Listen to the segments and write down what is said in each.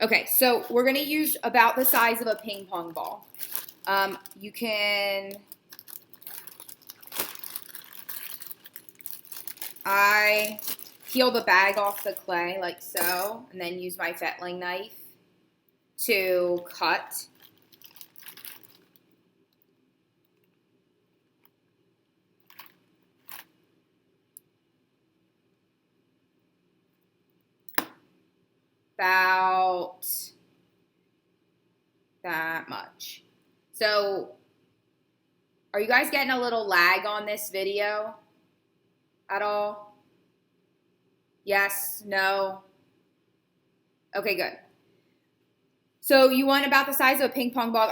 Okay, so we're going to use about the size of a ping pong ball. You can, I peel the bag off the clay like so, and then use my fettling knife to cut. About that much. So, are you guys getting a little lag on this video at all? Yes? No? Okay, good. So you want about the size of a ping pong ball.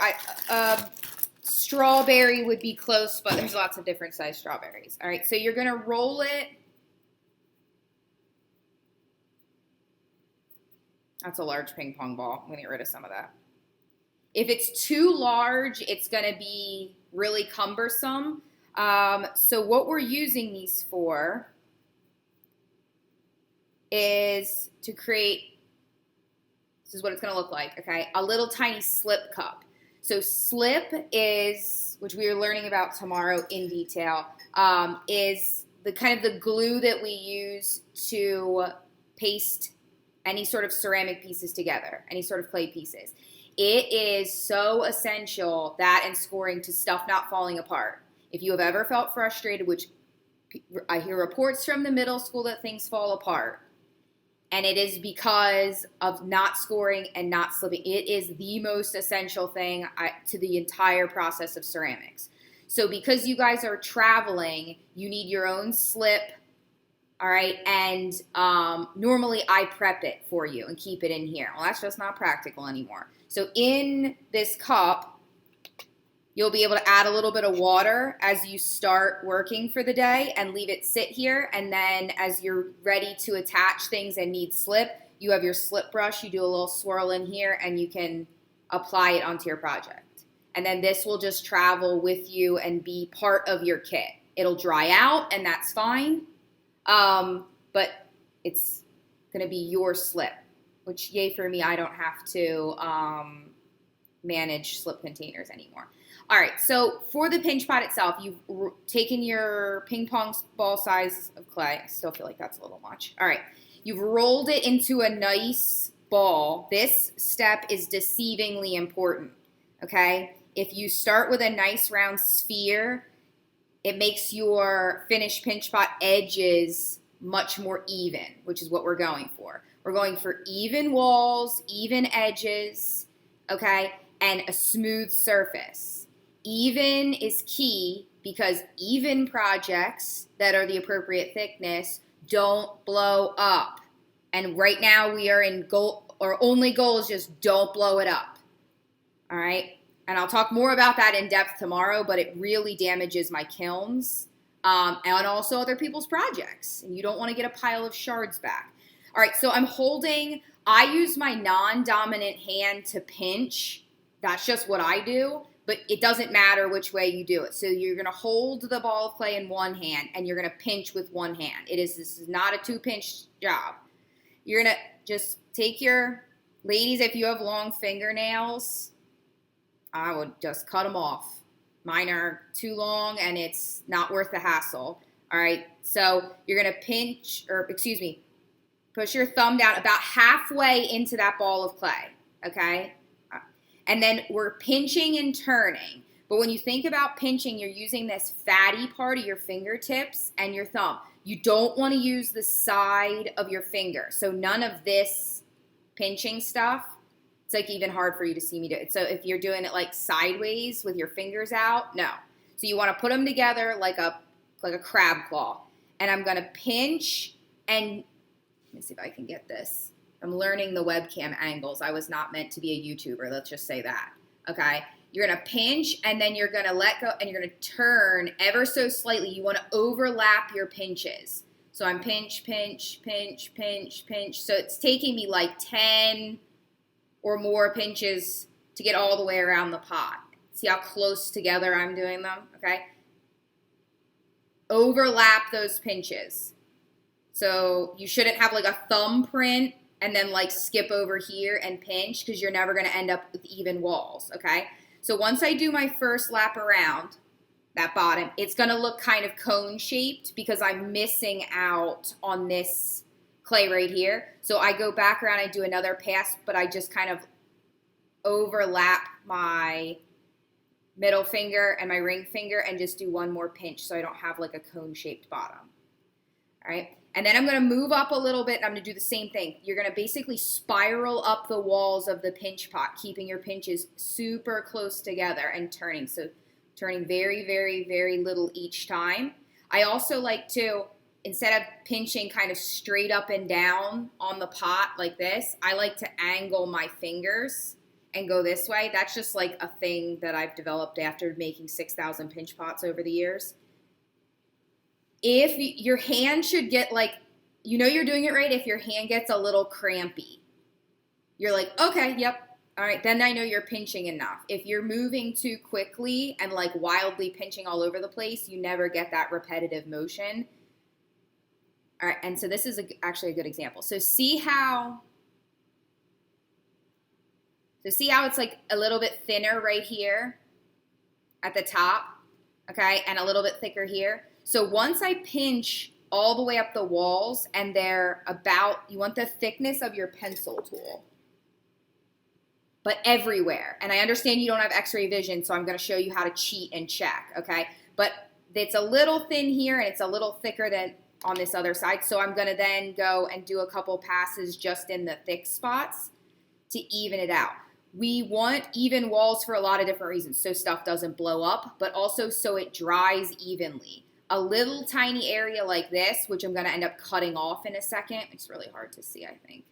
Strawberry would be close, but there's lots of different size strawberries. All right, so you're going to roll it. That's a large ping pong ball. I'm going to get rid of some of that. If it's too large, it's going to be really cumbersome. So what we're using these for is to create, this is what it's going to look like, okay? A little tiny slip cup. So slip is, which we are learning about tomorrow in detail, is the kind of the glue that we use to paste any sort of ceramic pieces together, any sort of clay pieces. It is so essential, that and scoring, to stuff not falling apart. If you have ever felt frustrated, which I hear reports from the middle school that things fall apart, and it is because of not scoring and not slipping. It is the most essential thing to the entire process of ceramics. So because you guys are traveling, you need your own slip, all right? And normally I prep it for you and keep it in here. Well, that's just not practical anymore. So in this cup, you'll be able to add a little bit of water as you start working for the day and leave it sit here. And then as you're ready to attach things and need slip, you have your slip brush. You do a little swirl in here and you can apply it onto your project. And then this will just travel with you and be part of your kit. It'll dry out and that's fine. But it's going to be your slip, which yay for me, I don't have to manage slip containers anymore. All right, so for the pinch pot itself, you've taken your ping pong ball size of clay. I still feel like that's a little much. All right, you've rolled it into a nice ball. This step is deceivingly important, okay? If you start with a nice round sphere, it makes your finished pinch pot edges much more even, which is what we're going for. We're going for even walls, even edges, okay, and a smooth surface. Even is key because even projects that are the appropriate thickness don't blow up. And right now we are in goal, our only goal is just don't blow it up. All right? And I'll talk more about that in depth tomorrow, but it really damages my kilns and also other people's projects. And you don't want to get a pile of shards back. All right, so I use my non-dominant hand to pinch. That's just what I do, but it doesn't matter which way you do it. So you're going to hold the ball of clay in one hand, and you're going to pinch with one hand. This is not a two-pinch job. You're going to just take ladies, if you have long fingernails, I would just cut them off. Mine are too long, and it's not worth the hassle. All right, so you're going to push your thumb down about halfway into that ball of clay, okay? And then we're pinching and turning. But when you think about pinching, you're using this fatty part of your fingertips and your thumb. You don't want to use the side of your finger. So none of this pinching stuff. It's like even hard for you to see me do it. So if you're doing it like sideways with your fingers out, no. So you want to put them together like a crab claw. And I'm going to pinch and let me see if I can get this. I'm learning the webcam angles. I was not meant to be a YouTuber. Let's just say that. Okay? You're going to pinch, and then you're going to let go, and you're going to turn ever so slightly. You want to overlap your pinches. So I'm pinch, pinch, pinch, pinch, pinch. So it's taking me like 10 or more pinches to get all the way around the pot. See how close together I'm doing them? Okay? Overlap those pinches. So you shouldn't have like a thumbprint and then like skip over here and pinch, because you're never going to end up with even walls, okay? So once I do my first lap around that bottom, it's going to look kind of cone shaped because I'm missing out on this clay right here. So I go back around, I do another pass, but I just kind of overlap my middle finger and my ring finger and just do one more pinch so I don't have like a cone shaped bottom. All right. And then I'm going to move up a little bit and I'm going to do the same thing. You're going to basically spiral up the walls of the pinch pot, keeping your pinches super close together and turning. So turning very, very, very little each time. I also like to, instead of pinching kind of straight up and down on the pot like this, I like to angle my fingers and go this way. That's just like a thing that I've developed after making 6,000 pinch pots over the years. If your hand should get like, you know you're doing it right if your hand gets a little crampy. You're like, okay, yep, all right, then I know you're pinching enough. If you're moving too quickly and like wildly pinching all over the place, you never get that repetitive motion. All right, and so this is actually a good example. So see how it's like a little bit thinner right here at the top, okay, and a little bit thicker here. So once I pinch all the way up the walls and they're about, you want the thickness of your pencil tool, but everywhere. And I understand you don't have x-ray vision, so I'm going to show you how to cheat and check, okay? But it's a little thin here and it's a little thicker than on this other side. So I'm going to then go and do a couple passes just in the thick spots to even it out. We want even walls for a lot of different reasons. So stuff doesn't blow up, but also so it dries evenly. A little tiny area like this, which I'm going to end up cutting off in a second. It's really hard to see, I think.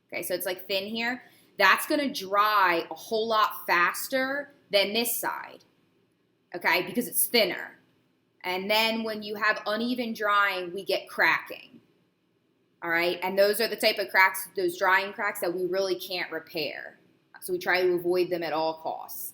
Okay, so it's like thin here. That's going to dry a whole lot faster than this side, okay, because it's thinner. And then when you have uneven drying, we get cracking, all right? And those are the type of cracks, those drying cracks that we really can't repair. So we try to avoid them at all costs.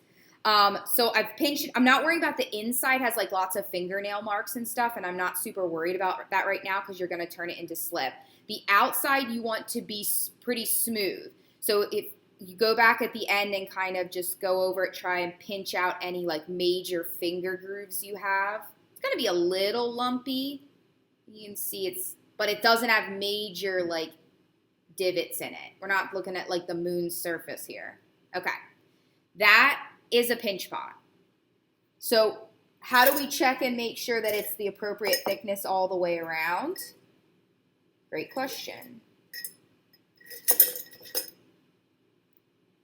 So I've pinched, I'm not worrying about the inside, has like lots of fingernail marks and stuff, and I'm not super worried about that right now because you're going to turn it into slip. The outside you want to be pretty smooth. So if you go back at the end and kind of just go over it, try and pinch out any like major finger grooves you have. It's going to be a little lumpy. You can see but it doesn't have major like divots in it. We're not looking at like the moon's surface here. Okay. That is a pinch pot. So how do we check and make sure that it's the appropriate thickness all the way around? Great question.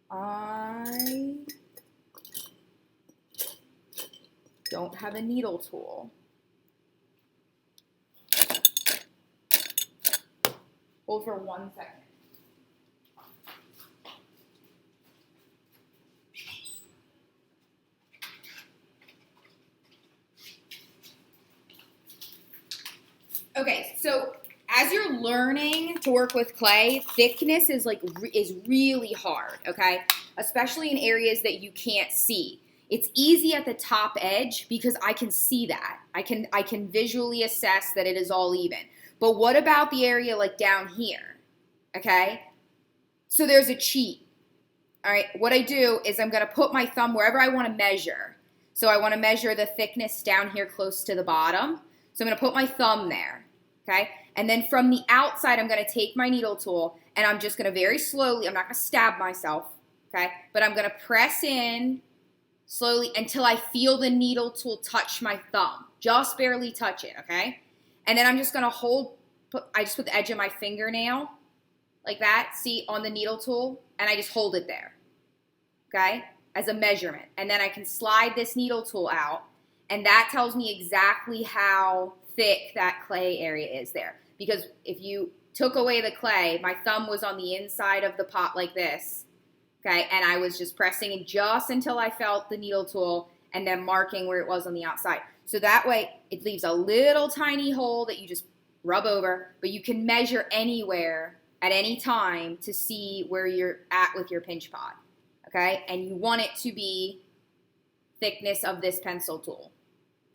I don't have a needle tool. Hold for 1 second. Okay, so as you're learning to work with clay, thickness is really hard, okay? Especially in areas that you can't see. It's easy at the top edge because I can see that. I can visually assess that it is all even. But what about the area like down here, okay? So there's a cheat, all right? What I do is I'm gonna put my thumb wherever I wanna measure. So I wanna measure the thickness down here close to the bottom. So I'm gonna put my thumb there. Okay, and then from the outside, I'm going to take my needle tool, and I'm just going to very slowly, I'm not going to stab myself, okay, but I'm going to press in slowly until I feel the needle tool touch my thumb. Just barely touch it, okay? And then I'm just going to I just put the edge of my fingernail like that, see, on the needle tool, and I just hold it there, okay, as a measurement. And then I can slide this needle tool out, and that tells me exactly how thick that clay area is there. Because if you took away the clay, my thumb was on the inside of the pot like this, okay, and I was just pressing it just until I felt the needle tool and then marking where it was on the outside. So that way it leaves a little tiny hole that you just rub over, but you can measure anywhere at any time to see where you're at with your pinch pot, okay? And you want it to be thickness of this pencil tool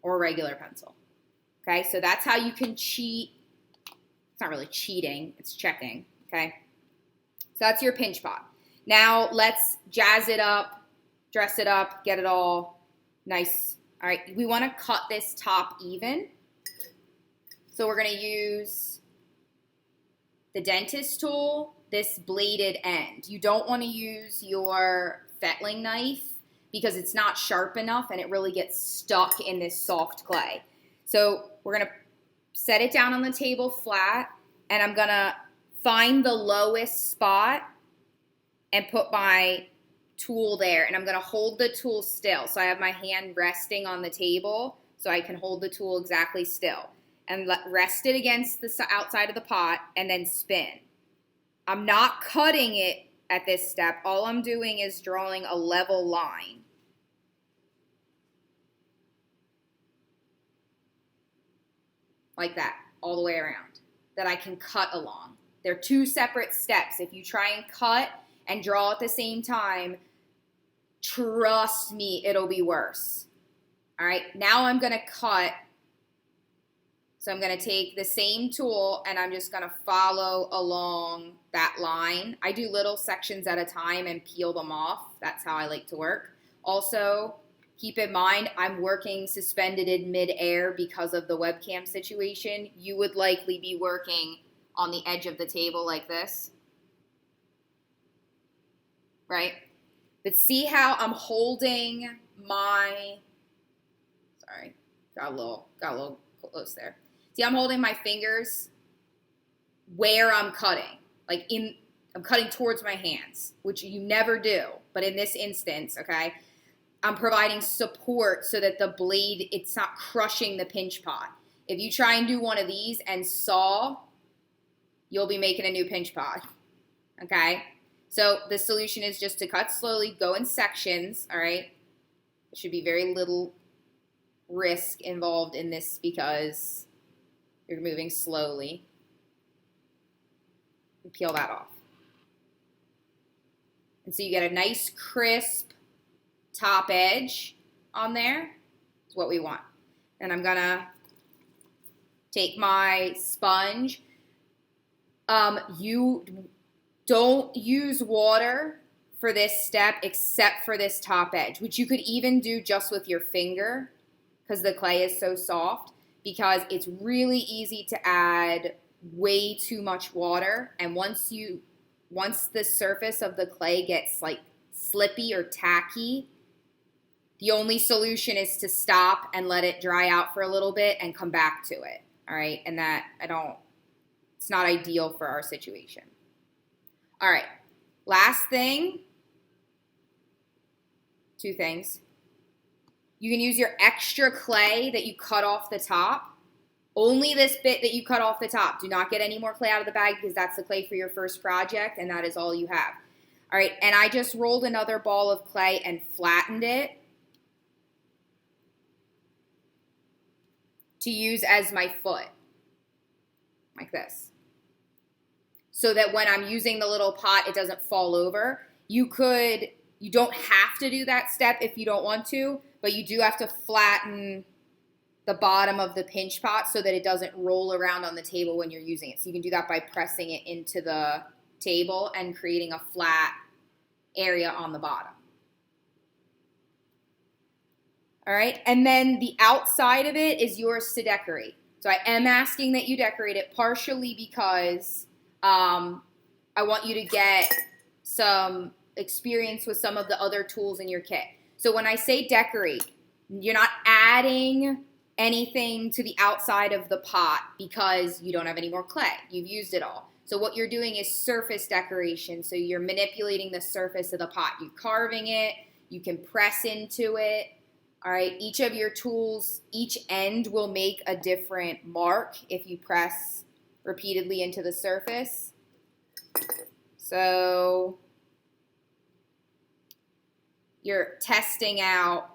or a regular pencil. Okay, so that's how you can cheat. It's not really cheating, it's checking, okay? So that's your pinch pot. Now let's jazz it up, dress it up, get it all nice. All right, we want to cut this top even. So we're going to use the dentist tool, this bladed end. You don't want to use your fettling knife because it's not sharp enough and it really gets stuck in this soft clay. So we're going to set it down on the table flat, and I'm going to find the lowest spot and put my tool there, and I'm going to hold the tool still. So I have my hand resting on the table so I can hold the tool exactly still. And rest it against the outside of the pot and then spin. I'm not cutting it at this step. All I'm doing is drawing a level line. Like that, all the way around, that I can cut along. They're two separate steps. If you try and cut and draw at the same time, trust me, it'll be worse. All right, now I'm going to cut. So I'm going to take the same tool and I'm just going to follow along that line. I do little sections at a time and peel them off. That's how I like to work. Also, keep in mind, I'm working suspended in midair because of the webcam situation. You would likely be working on the edge of the table like this. Right? But see how I'm holding my, sorry, got a little close there. See, I'm holding my fingers where I'm cutting. I'm cutting towards my hands, which you never do. But in this instance, okay, I'm providing support so that the blade, it's not crushing the pinch pot. If you try and do one of these and saw, you'll be making a new pinch pot, okay? So the solution is just to cut slowly, go in sections, all right? There should be very little risk involved in this because you're moving slowly. And peel that off. And so you get a nice crisp top edge on there. Is what we want. And I'm gonna take my sponge. You don't use water for this step except for this top edge, which you could even do just with your finger because the clay is so soft, because it's really easy to add way too much water. And once the surface of the clay gets like slippy or tacky, the only solution is to stop and let it dry out for a little bit and come back to it. All right. And it's not ideal for our situation. All right. Last thing, two things. You can use your extra clay that you cut off the top. Only this bit that you cut off the top. Do not get any more clay out of the bag because that's the clay for your first project and that is all you have. All right, and I just rolled another ball of clay and flattened it to use as my foot, like this. So that when I'm using the little pot, it doesn't fall over. You don't have to do that step if you don't want to, but you do have to flatten the bottom of the pinch pot so that it doesn't roll around on the table when you're using it. So you can do that by pressing it into the table and creating a flat area on the bottom. All right, and then the outside of it is yours to decorate. So I am asking that you decorate it partially because I want you to get some experience with some of the other tools in your kit. So when I say decorate, you're not adding anything to the outside of the pot because you don't have any more clay. You've used it all. So what you're doing is surface decoration. So you're manipulating the surface of the pot. You're carving it. You can press into it. All right. Each of your tools, each end will make a different mark if you press repeatedly into the surface. So you're testing out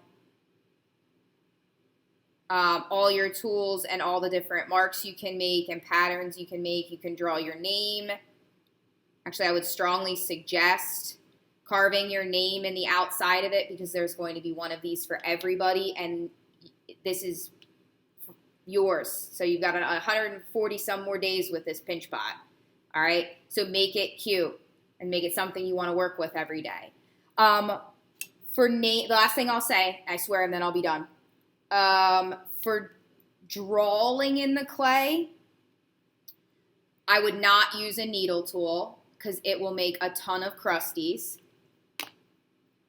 all your tools and all the different marks you can make and patterns you can make. You can draw your name. Actually, I would strongly suggest carving your name in the outside of it because there's going to be one of these for everybody, and this is yours. So you've got 140 some more days with this pinch pot. All right, so make it cute. and make it something you want to work with every day. The last thing I'll say, I swear, and then I'll be done. For drawing in the clay, I would not use a needle tool because it will make a ton of crusties.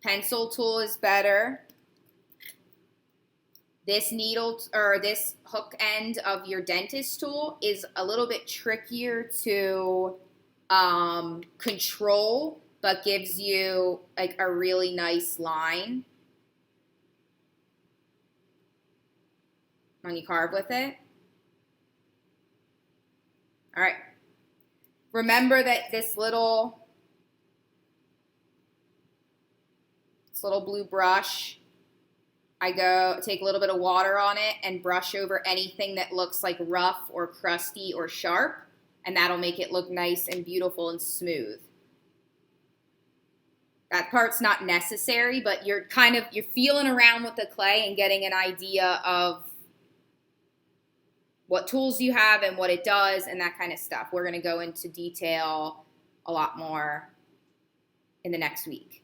Pencil tool is better. This needle or this hook end of your dentist tool is a little bit trickier to control, but gives you like a really nice line when you carve with it. All right. Remember that this little blue brush, I go take a little bit of water on it and brush over anything that looks like rough or crusty or sharp, and that'll make it look nice and beautiful and smooth. That part's not necessary, but you're feeling around with the clay and getting an idea of what tools you have and what it does and that kind of stuff. We're going to go into detail a lot more in the next week.